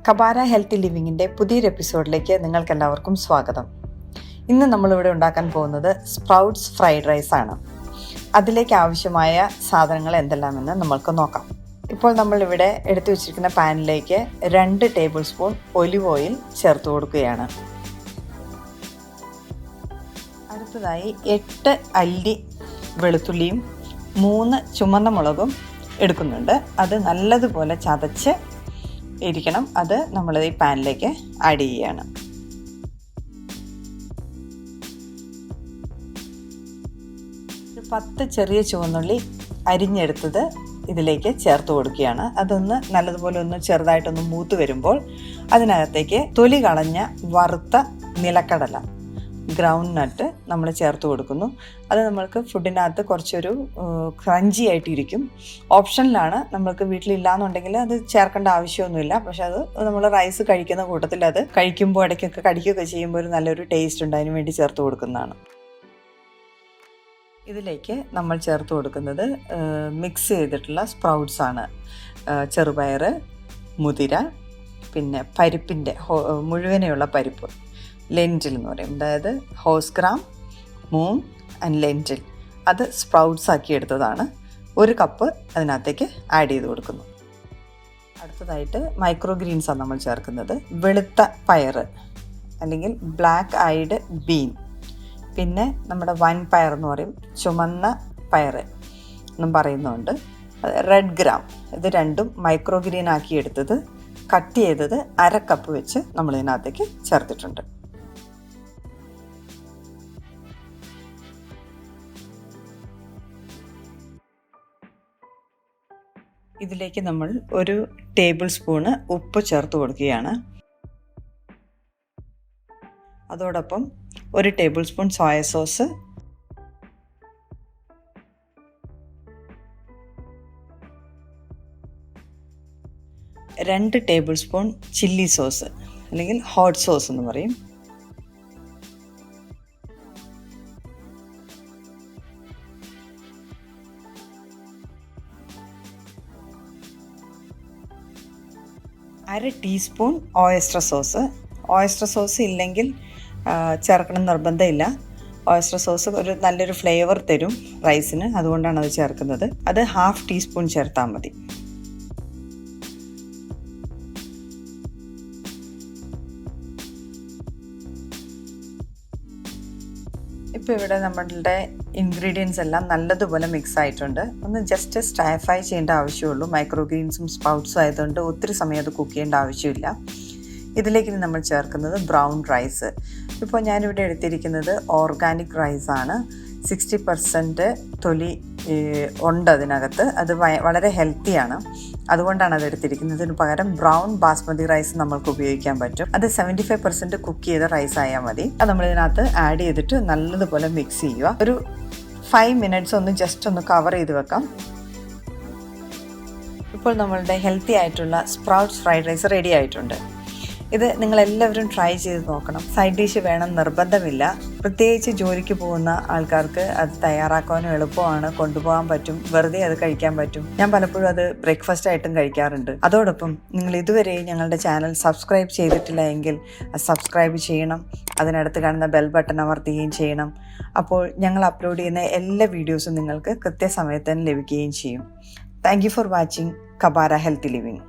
കബാര healthy ലിവിങ്ങിൻ്റെ പുതിയൊരു എപ്പിസോഡിലേക്ക് നിങ്ങൾക്കെല്ലാവർക്കും സ്വാഗതം. ഇന്ന് നമ്മളിവിടെ ഉണ്ടാക്കാൻ പോകുന്നത് സ്പ്രൗട്ട്സ് ഫ്രൈഡ് റൈസ് ആണ്. അതിലേക്ക് ആവശ്യമായ സാധനങ്ങൾ എന്തെല്ലാമെന്ന് നമ്മൾക്ക് നോക്കാം. ഇപ്പോൾ നമ്മളിവിടെ എടുത്തു വച്ചിരിക്കുന്ന പാനിലേക്ക് 2 ടേബിൾ സ്പൂൺ ഒലിവ് ഓയിൽ ചേർത്ത് കൊടുക്കുകയാണ്. അടുത്തതായി 8 അല്ലി വെളുത്തുള്ളിയും 3 ചുമന്ന മുളകും എടുക്കുന്നുണ്ട്. അത് നല്ലതുപോലെ ചതച്ച് ഇരിക്കണം. അത് നമ്മൾ ഈ പാനിലേക്ക് ആഡ് ചെയ്യുകയാണ്. ഒരു 10 ചെറിയ ചുവന്നുള്ളി അരിഞ്ഞെടുത്തത് ഇതിലേക്ക് ചേർത്ത് കൊടുക്കുകയാണ്. അതൊന്ന് നല്ലതുപോലെ ഒന്ന് ചെറുതായിട്ടൊന്ന് മൂത്ത് വരുമ്പോൾ അതിനകത്തേക്ക് തൊലി കളഞ്ഞ വറുത്ത നിലക്കടല ഗ്രൗണ്ട് നട്ട് നമ്മൾ ചേർത്ത് കൊടുക്കുന്നു. അത് നമ്മൾക്ക് ഫുഡിനകത്ത് കുറച്ചൊരു ക്രഞ്ചി ആയിട്ടിരിക്കും. ഓപ്ഷനിലാണ്, നമ്മൾക്ക് വീട്ടിലില്ലാന്നുണ്ടെങ്കിൽ അത് ചേർക്കേണ്ട ആവശ്യമൊന്നുമില്ല. പക്ഷെ അത് നമ്മൾ റൈസ് കഴിക്കുന്ന കൂട്ടത്തിൽ അത് കഴിക്കുമ്പോൾ ഇടയ്ക്കൊക്കെ കടിക്കുകയൊക്കെ ചെയ്യുമ്പോൾ ഒരു നല്ലൊരു ടേസ്റ്റ് ഉണ്ട്, അതിന് വേണ്ടി ചേർത്ത് കൊടുക്കുന്നതാണ്. ഇതിലേക്ക് നമ്മൾ ചേർത്ത് കൊടുക്കുന്നത് മിക്സ് ചെയ്തിട്ടുള്ള സ്പ്രൗട്ട്സ് ആണ്. ചെറുപയർ, മുതിര, പിന്നെ പരിപ്പിൻ്റെ മുഴുവനെയുള്ള പരിപ്പ്, ലെൻറ്റിൽ എന്ന് പറയും, അതായത് ഹോസ് ഗ്രാം, മൂങ് ആൻഡ് ലെൻറ്റിൽ. അത് സ്പ്രൗട്ട്സ് ആക്കി എടുത്തതാണ്. 1 കപ്പ് അതിനകത്തേക്ക് ആഡ് ചെയ്ത് കൊടുക്കുന്നു. അടുത്തതായിട്ട് മൈക്രോഗ്രീൻസാണ് നമ്മൾ ചേർക്കുന്നത്. വെളുത്ത പയർ അല്ലെങ്കിൽ ബ്ലാക്ക് ഐഡ് ബീൻ, പിന്നെ നമ്മുടെ വൻ പയർ എന്ന് പറയും, ചുമന്ന പയർ എന്നും പറയുന്നുണ്ട്. Red gram. ഇത് രണ്ടും മൈക്രോഗ്രീൻ ആക്കി എടുത്തത് കട്ട് ചെയ്തത് 1/2 കപ്പ് വെച്ച് നമ്മൾ ഇതിനകത്തേക്ക് ചേർത്തിട്ടുണ്ട്. ഇതിലേക്ക് നമ്മൾ 1 ടേബിൾ സ്പൂണ് ഉപ്പ് ചേർത്ത് കൊടുക്കുകയാണ്. അതോടൊപ്പം 1 table spoon soya sauce, 2 table spoon chilli sauce അല്ലെങ്കിൽ ഹോട്ട് സോസ് എന്ന് പറയും, അര teaspoon oyster sauce. Oyster sauce ഇല്ലെങ്കിൽ ചേർക്കണം നിർബന്ധമില്ല. ഓയസ്റ്റർ സോസ് ഒരു നല്ലൊരു ഫ്ലേവർ തരും റൈസിന്, അതുകൊണ്ടാണ് അത് ചേർക്കുന്നത്. അത് 1/2 ടീസ്പൂൺ ചേർത്താൽ മതി. ഇപ്പോൾ ഇവിടെ നമ്മളുടെ ഇൻഗ്രീഡിയൻസ് എല്ലാം നല്ലതുപോലെ മിക്സ് ആയിട്ടുണ്ട്. ഒന്ന് ജസ്റ്റ് സ്റ്റാർ ഫ്രൈ ചെയ്യേണ്ട ആവശ്യമുള്ളൂ. മൈക്രോഗ്രീൻസും സ്പ്രൗട്ട്സും ആയതുകൊണ്ട് ഒത്തിരി സമയം അത് കുക്ക് ചെയ്യേണ്ട ആവശ്യമില്ല. ഇതിലേക്ക് നമ്മൾ ചേർക്കുന്നത് ബ്രൗൺ റൈസ്. ഇപ്പോൾ ഞാനിവിടെ എടുത്തിരിക്കുന്നത് ഓർഗാനിക് റൈസാണ്. 60% തൊലി ഉണ്ട് അതിനകത്ത്. അത് വളരെ ഹെൽത്തിയാണ്, അതുകൊണ്ടാണ് അത് എടുത്തിരിക്കുന്നത്. ഇതിന് പകരം ബ്രൗൺ ബാസ്മതി റൈസ് നമ്മൾക്ക് ഉപയോഗിക്കാൻ പറ്റും. അത് 75% കുക്ക് ചെയ്ത റൈസ് ആയാൽ മതി. അത് നമ്മളിതിനകത്ത് ആഡ് ചെയ്തിട്ട് നല്ലതുപോലെ മിക്സ് ചെയ്യുക. ഒരു 5 മിനിറ്റ്സ് ഒന്ന് ജസ്റ്റ് ഒന്ന് കവർ ചെയ്ത് വെക്കാം. ഇപ്പോൾ നമ്മളുടെ ഹെൽത്തി ആയിട്ടുള്ള സ്പ്രൗട്ട്സ് ഫ്രൈഡ് റൈസ് റെഡി ആയിട്ടുണ്ട്. ഇത് നിങ്ങളെല്ലാവരും ട്രൈ ചെയ്ത് നോക്കണം. സൈഡ് ഡിഷ് വേണം നിർബന്ധമില്ല. പ്രത്യേകിച്ച് ജോലിക്ക് പോകുന്ന ആൾക്കാർക്ക് അത് തയ്യാറാക്കാനും എളുപ്പമാണ്, കൊണ്ടുപോകാൻ പറ്റും, വെറുതെ അത് കഴിക്കാൻ പറ്റും. ഞാൻ പലപ്പോഴും അത് ബ്രേക്ക്ഫാസ്റ്റ് ആയിട്ടും കഴിക്കാറുണ്ട്. അതോടൊപ്പം നിങ്ങൾ ഇതുവരെ ഞങ്ങളുടെ ചാനൽ സബ്സ്ക്രൈബ് ചെയ്തിട്ടില്ല എങ്കിൽ സബ്സ്ക്രൈബ് ചെയ്യണം. അതിനടുത്ത് കാണുന്ന ബെൽ ബട്ടൺ അമർത്തുകയും ചെയ്യണം. അപ്പോൾ ഞങ്ങൾ അപ്ലോഡ് ചെയ്യുന്ന എല്ലാ വീഡിയോസും നിങ്ങൾക്ക് കൃത്യസമയത്ത് തന്നെ ലഭിക്കുകയും ചെയ്യും. താങ്ക് യു ഫോർ വാച്ചിങ് കബാര ഹെൽത്തി ലിവിങ്.